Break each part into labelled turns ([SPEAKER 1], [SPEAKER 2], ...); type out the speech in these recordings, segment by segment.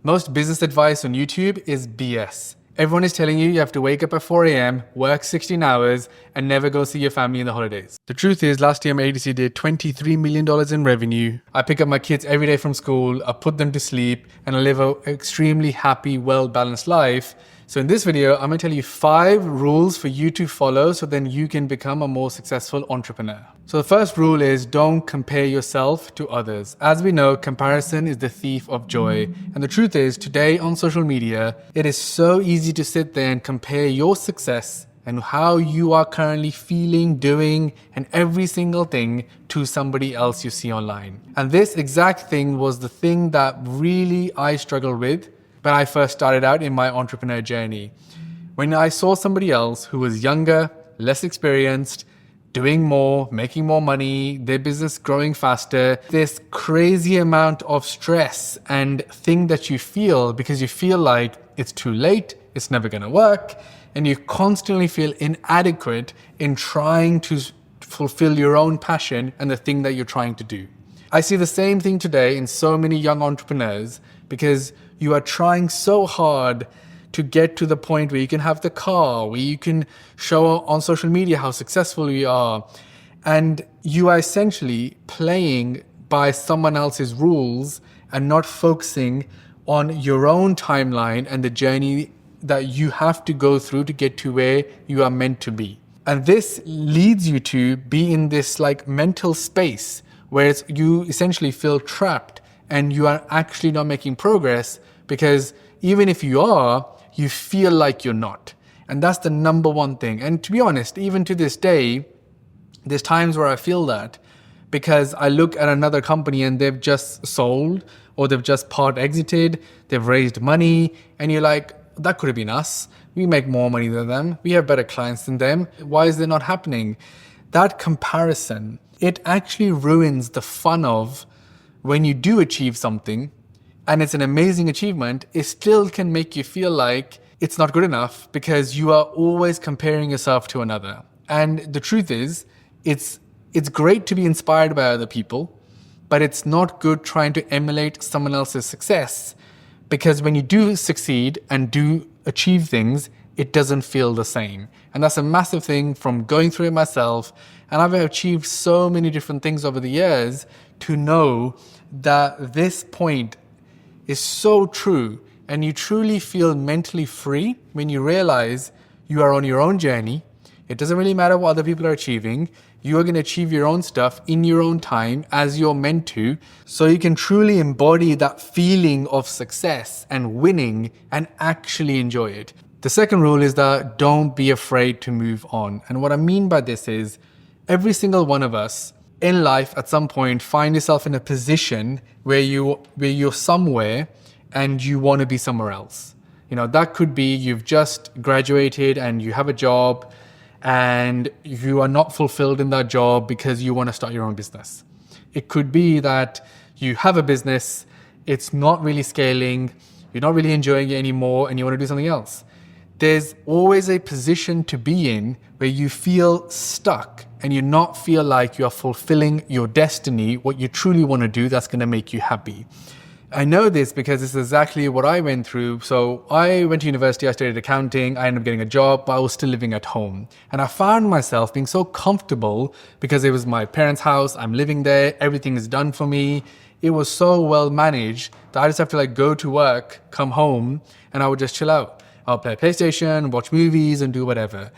[SPEAKER 1] Most business advice on YouTube is BS. Everyone is telling you have to wake up at 4 a.m., work 16 hours, and never go see your family in the holidays. The truth is, last year my agency did $23 million in revenue. I pick up my kids every day from school, I put them to sleep, and I live an extremely happy, well-balanced life. So in this video, I'm going to tell you 5 rules for you to follow so then you can become a more successful entrepreneur. So the first rule is don't compare yourself to others. As we know, comparison is the thief of joy. And the truth is, today on social media, it is so easy to sit there and compare your success and how you are currently feeling, doing, and every single thing to somebody else you see online. And this exact thing was the thing that really I struggled with when I first started out in my entrepreneur journey. When I saw somebody else who was younger, less experienced, doing more, making more money, their business growing faster, this crazy amount of stress and thing that you feel because you feel like it's too late, it's never gonna work, and you constantly feel inadequate in trying to fulfill your own passion and the thing that you're trying to do. I see the same thing today in so many young entrepreneurs because you are trying so hard to get to the point where you can have the car, where you can show on social media how successful you are. And you are essentially playing by someone else's rules and not focusing on your own timeline and the journey that you have to go through to get to where you are meant to be. And this leads you to be in this like mental space where you essentially feel trapped and you are actually not making progress because even if you are, you feel like you're not. And that's the number one thing. And to be honest, even to this day, there's times where I feel that because I look at another company and they've just sold or they've just part exited, they've raised money, and you're like, that could have been us. We make more money than them. We have better clients than them. Why is that not happening? That comparison, it actually ruins the fun of when you do achieve something and it's an amazing achievement, it still can make you feel like it's not good enough because you are always comparing yourself to another. And the truth is, it's great to be inspired by other people, but it's not good trying to emulate someone else's success because when you do succeed and do achieve things, it doesn't feel the same. And that's a massive thing from going through it myself. And I've achieved so many different things over the years to know that this point is so true, and you truly feel mentally free when you realize you are on your own journey. It doesn't really matter what other people are achieving. You are going to achieve your own stuff in your own time as you're meant to, so you can truly embody that feeling of success and winning and actually enjoy it. The second rule is that don't be afraid to move on. And what I mean by this is every single one of us in life at some point find yourself in a position where you're somewhere and you want to be somewhere else. You know, that could be you've just graduated and you have a job and you are not fulfilled in that job because you want to start your own business. It could be that you have a business, it's not really scaling, you're not really enjoying it anymore and you want to do something else. There's always a position to be in where you feel stuck and you not feel like you're fulfilling your destiny, what you truly want to do that's going to make you happy. I know this because it's exactly what I went through. So I went to university, I studied accounting, I ended up getting a job, but I was still living at home. And I found myself being so comfortable because it was my parents' house, I'm living there, everything is done for me. It was so well managed that I just have to like go to work, come home, and I would just chill out. I'll play PlayStation, watch movies, and do whatever.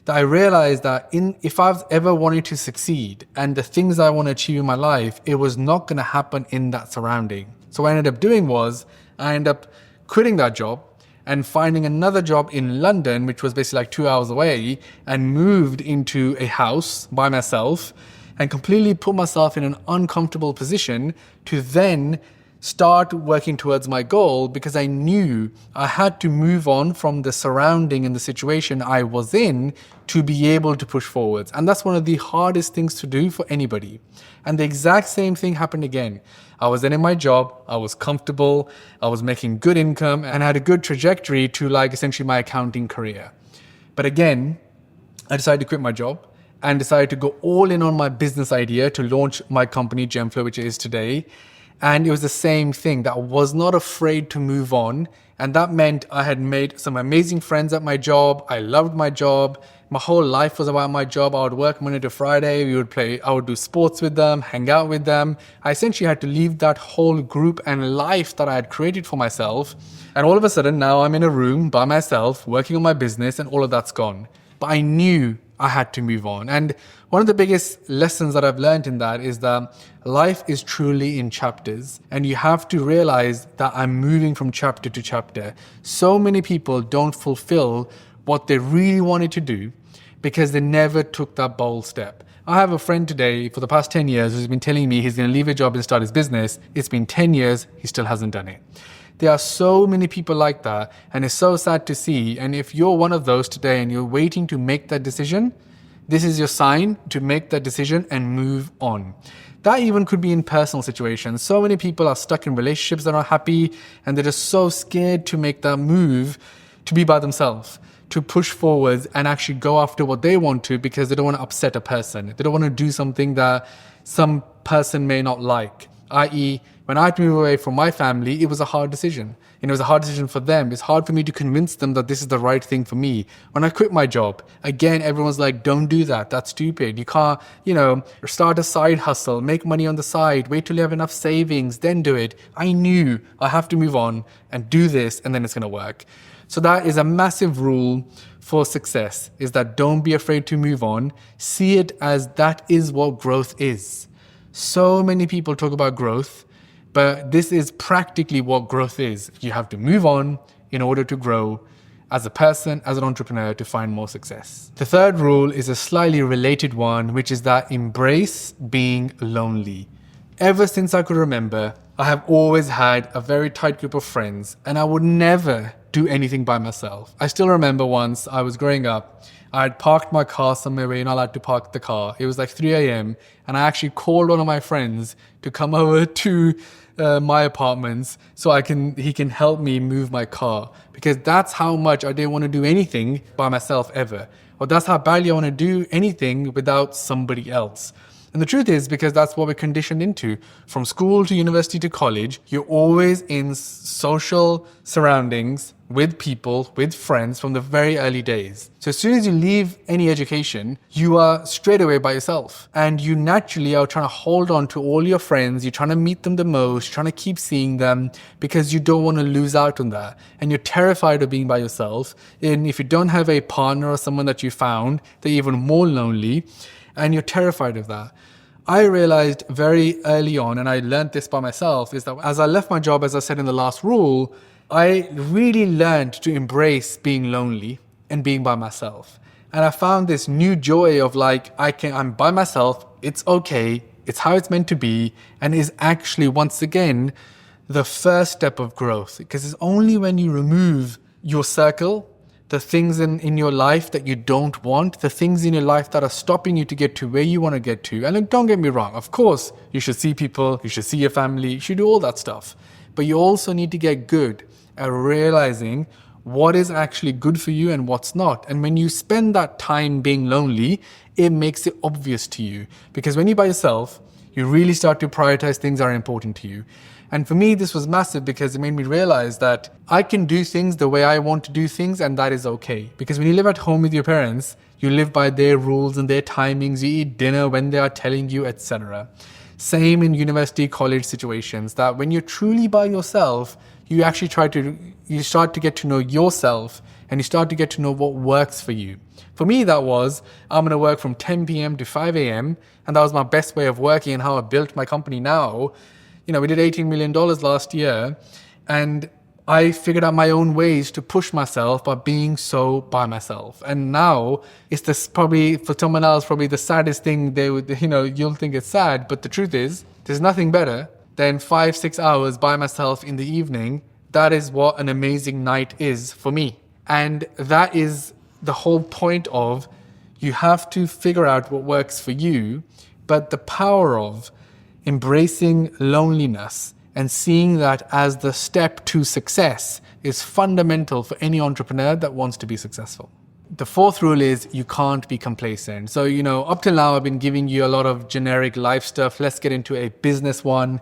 [SPEAKER 1] That I realized that if I've ever wanted to succeed and the things I want to achieve in my life, it was not going to happen in that surrounding. So what I ended up doing was I ended up quitting that job and finding another job in London, which was basically like 2 hours away, and moved into a house by myself and completely put myself in an uncomfortable position to then start working towards my goal because I knew I had to move on from the surrounding and the situation I was in to be able to push forwards. And that's one of the hardest things to do for anybody. And the exact same thing happened again. I was then in my job, I was comfortable, I was making good income and had a good trajectory to like essentially my accounting career. But again, I decided to quit my job and decided to go all in on my business idea to launch my company Gemflow, which it is today. And it was the same thing, that I was not afraid to move on. And that meant I had made some amazing friends at my job. I loved my job. My whole life was about my job. I would work Monday to Friday. I would do sports with them, hang out with them. I essentially had to leave that whole group and life that I had created for myself. And all of a sudden, now I'm in a room by myself, working on my business, and all of that's gone. But I knew I had to move on. And one of the biggest lessons that I've learned in that is that life is truly in chapters, and you have to realize that I'm moving from chapter to chapter. So many people don't fulfill what they really wanted to do because they never took that bold step. I have a friend today for the past 10 years who's been telling me he's going to leave a job and start his business. It's been 10 years, he still hasn't done it. There are so many people like that, and it's so sad to see. And if you're one of those today and you're waiting to make that decision, this is your sign to make that decision and move on. That even could be in personal situations. So many people are stuck in relationships that are happy, and they're just so scared to make that move to be by themselves, to push forwards and actually go after what they want to, because they don't want to upset a person. They don't want to do something that some person may not like. I.e., when I had to move away from my family, it was a hard decision. And it was a hard decision for them. It's hard for me to convince them that this is the right thing for me. When I quit my job, again, everyone's like, don't do that. That's stupid. You can't, start a side hustle, make money on the side, wait till you have enough savings, then do it. I knew I have to move on and do this, and then it's going to work. So that is a massive rule for success, is that don't be afraid to move on. See it as that is what growth is. So many people talk about growth, but this is practically what growth is. You have to move on in order to grow as a person, as an entrepreneur, to find more success. The third rule is a slightly related one, which is that embrace being lonely. Ever since I could remember, I have always had a very tight group of friends, and I would never do anything by myself. I still remember once I was growing up, I had parked my car somewhere where you're not allowed to park the car. It was like 3 a.m. and I actually called one of my friends to come over to my apartments so he can help me move my car, because that's how much I didn't want to do anything by myself ever. Or that's how badly I want to do anything without somebody else. And the truth is, because that's what we're conditioned into. From school to university to college, you're always in social surroundings with people, with friends from the very early days. So as soon as you leave any education, you are straight away by yourself. And you naturally are trying to hold on to all your friends. You're trying to meet them the most, trying to keep seeing them, because you don't want to lose out on that. And you're terrified of being by yourself. And if you don't have a partner or someone that you found, they're even more lonely. And you're terrified of that. I realized very early on, and I learned this by myself, is that as I left my job, as I said in the last rule, I really learned to embrace being lonely and being by myself. And I found this new joy of I'm by myself, it's okay, it's how it's meant to be, and is actually, once again, the first step of growth. Because it's only when you remove your circle, the things in your life that you don't want, the things in your life that are stopping you to get to where you want to get to. And look, don't get me wrong, of course, you should see people, you should see your family, you should do all that stuff. But you also need to get good at realizing what is actually good for you and what's not. And when you spend that time being lonely, it makes it obvious to you. Because when you're by yourself, you really start to prioritize things that are important to you. And for me, this was massive because it made me realize that I can do things the way I want to do things, and that is okay. Because when you live at home with your parents, you live by their rules and their timings, you eat dinner when they are telling you, etc. Same in university, college situations, that when you're truly by yourself, you actually you start to get to know yourself, and you start to get to know what works for you. For me, that was, I'm going to work from 10 p.m. to 5 a.m. And that was my best way of working and how I built my company now. We did $18 million last year, and I figured out my own ways to push myself by being so by myself. And now it's this probably, for someone else, probably the saddest thing they would, you'll think it's sad, but the truth is, there's nothing better than 5-6 hours by myself in the evening. That is what an amazing night is for me. And that is the whole point of, you have to figure out what works for you, but the power of embracing loneliness and seeing that as the step to success is fundamental for any entrepreneur that wants to be successful. The fourth rule is you can't be complacent. So, up till now, I've been giving you a lot of generic life stuff. Let's get into a business one.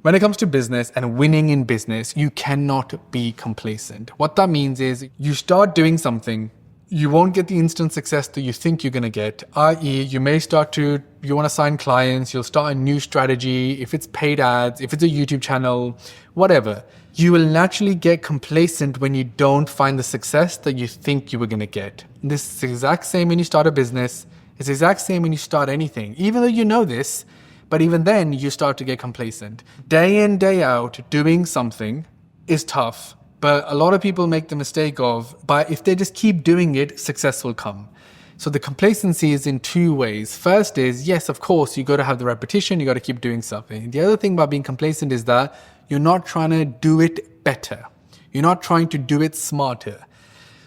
[SPEAKER 1] When it comes to business and winning in business, you cannot be complacent. What that means is you start doing something, you won't get the instant success that you think you're going to get, i.e. you want to sign clients, you'll start a new strategy, if it's paid ads, if it's a YouTube channel, whatever. You will naturally get complacent when you don't find the success that you think you were going to get. And this is the exact same when you start a business. It's the exact same when you start anything. Even though you know this, but even then you start to get complacent. Day in, day out, doing something is tough. But a lot of people make the mistake of, but if they just keep doing it, success will come. So the complacency is in two ways. First is, yes, of course, you got to have the repetition, you got to keep doing something. The other thing about being complacent is that you're not trying to do it better. You're not trying to do it smarter.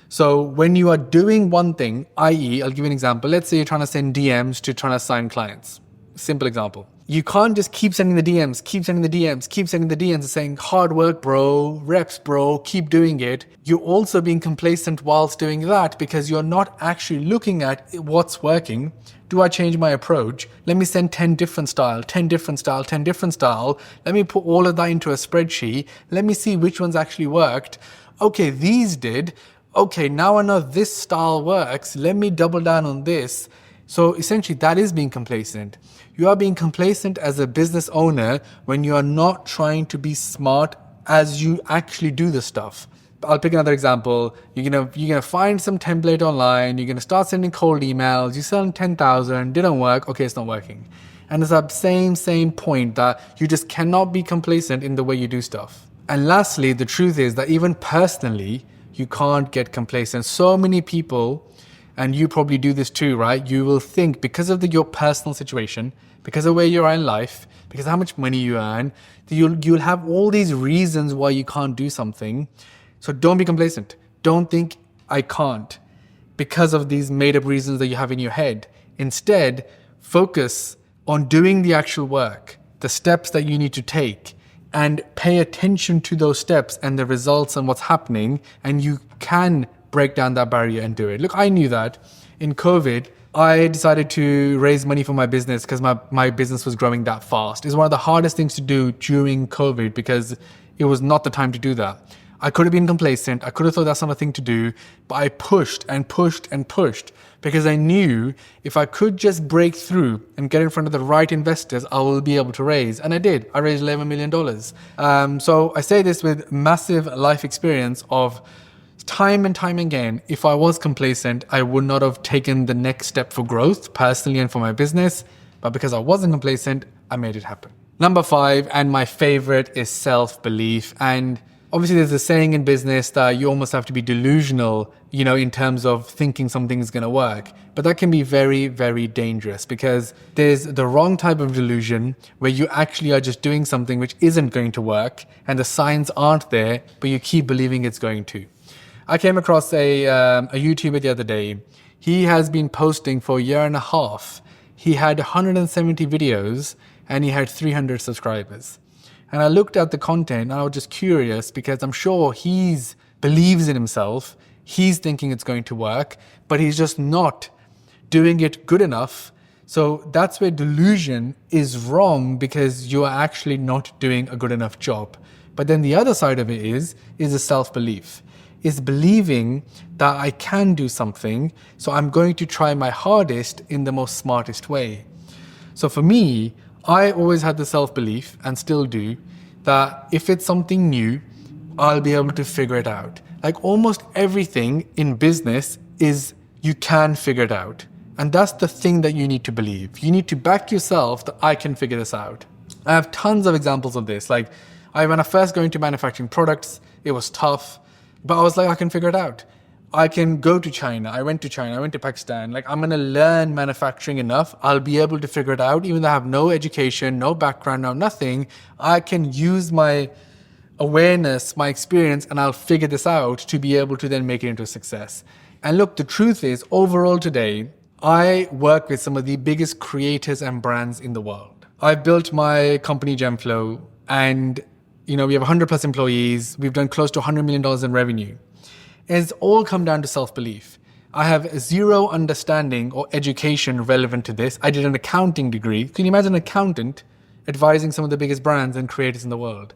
[SPEAKER 1] So when you are doing one thing, i.e., I'll give you an example. Let's say you're trying to send DMs to trying to sign clients. Simple example. You can't just keep sending the DMs, keep sending the DMs, keep sending the DMs and saying, hard work, bro, reps, bro, keep doing it. You're also being complacent whilst doing that because you're not actually looking at what's working. Do I change my approach? Let me send 10 different style, 10 different style, 10 different style. Let me put all of that into a spreadsheet. Let me see which ones actually worked. Okay, these did. Okay, now I know this style works. Let me double down on this. So essentially that is being complacent. You are being complacent as a business owner when you are not trying to be smart as you actually do the stuff. I'll pick another example. You're gonna find some template online. You're gonna start sending cold emails. You're selling 10,000, didn't work. Okay, it's not working. And it's that same point that you just cannot be complacent in the way you do stuff. And lastly, the truth is that even personally, you can't get complacent. So many people, and you probably do this too, right? You will think because of your personal situation, because of where you are in life, because of how much money you earn, you'll have all these reasons why you can't do something. So don't be complacent. Don't think I can't because of these made up reasons that you have in your head. Instead, focus on doing the actual work, the steps that you need to take, and pay attention to those steps and the results and what's happening, and you can break down that barrier and do it. Look, I knew that in COVID, I decided to raise money for my business because my business was growing that fast. It's one of the hardest things to do during COVID because it was not the time to do that. I could have been complacent. I could have thought that's not a thing to do, but I pushed and pushed and pushed because I knew if I could just break through and get in front of the right investors, I will be able to raise. And I did. I raised $11 million. So I say this with massive life experience of time and time again. If I was complacent, I would not have taken the next step for growth personally and for my business. But because I wasn't complacent, I made it happen. Number 5, and my favorite, is self-belief. And obviously there's a saying in business that you almost have to be delusional, in terms of thinking something is going to work. But that can be very, very dangerous because there's the wrong type of delusion where you actually are just doing something which isn't going to work and the signs aren't there, but you keep believing it's going to. I came across a YouTuber the other day. He has been posting for a year and a half. He had 170 videos and he had 300 subscribers. And I looked at the content and I was just curious because I'm sure he's believes in himself. He's thinking it's going to work, but he's just not doing it good enough. So that's where delusion is wrong because you are actually not doing a good enough job. But then the other side of it is a self-belief. Is believing that I can do something, so I'm going to try my hardest in the most smartest way. So for me, I always had the self-belief, and still do, that if it's something new, I'll be able to figure it out. Like almost everything in business is you can figure it out. And that's the thing that you need to believe. You need to back yourself that I can figure this out. I have tons of examples of this. Like when I first got into manufacturing products, it was tough. But I was like, I can figure it out. I can go to China. I went to China. I went to Pakistan. Like, I'm going to learn manufacturing enough. I'll be able to figure it out. Even though I have no education, no background, no nothing, I can use my awareness, my experience, and I'll figure this out to be able to then make it into a success. And look, the truth is, overall today, I work with some of the biggest creators and brands in the world. I've built my company, Gemflow, and we have 100 plus employees. We've done close to $100 million in revenue. It's all come down to self-belief. I have zero understanding or education relevant to this. I did an accounting degree. Can you imagine an accountant advising some of the biggest brands and creators in the world.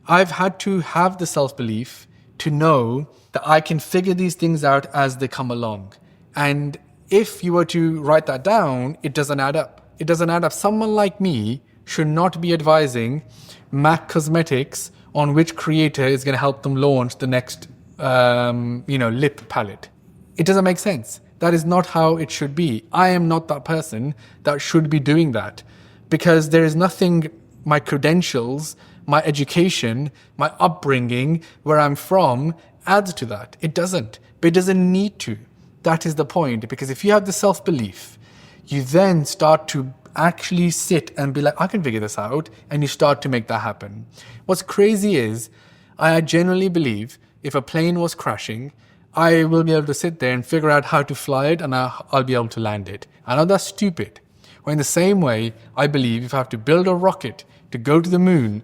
[SPEAKER 1] I've had to have the self-belief to know that I can figure these things out as they come along. And if you were to write that down, it doesn't add up. It doesn't add up. Someone like me should not be advising MAC Cosmetics on which creator is going to help them launch the next, lip palette. It doesn't make sense. That is not how it should be. I am not that person that should be doing that, because there is nothing, my credentials, my education, my upbringing, where I'm from, adds to that. It doesn't. But it doesn't need to. That is the point. Because if you have the self-belief, you then start to actually sit and be like, I can figure this out. And you start to make that happen. What's crazy is, I genuinely believe if a plane was crashing, I will be able to sit there and figure out how to fly it, and I'll be able to land it. I know that's stupid. Or in the same way, I believe if I have to build a rocket to go to the moon,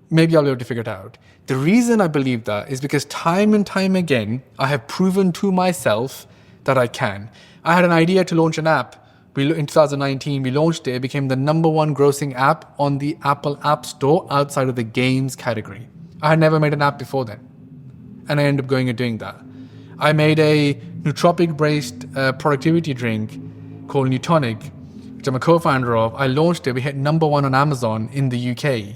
[SPEAKER 1] maybe I'll be able to figure it out. The reason I believe that is because time and time again, I have proven to myself that I can. I had an idea to launch an app. In 2019, we launched it. It became the #1 grossing app on the Apple App Store outside of the games category. I had never made an app before then. And I ended up going and doing that. I made a nootropic-based productivity drink called Newtonic, which I'm a co-founder of. I launched it. We hit #1 on Amazon in the UK.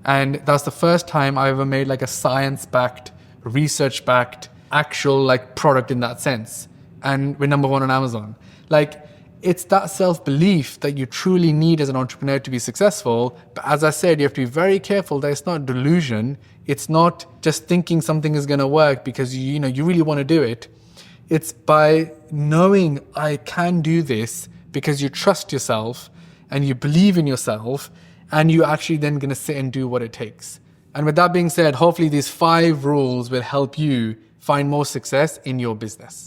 [SPEAKER 1] And that's the first time I ever made like a science-backed, research-backed, actual like product in that sense. And we're #1 on Amazon. Like, it's that self-belief that you truly need as an entrepreneur to be successful. But as I said, you have to be very careful that it's not delusion. It's not just thinking something is going to work because you really want to do it. It's by knowing I can do this because you trust yourself and you believe in yourself, and you're actually then going to sit and do what it takes. And with that being said, hopefully these 5 rules will help you find more success in your business.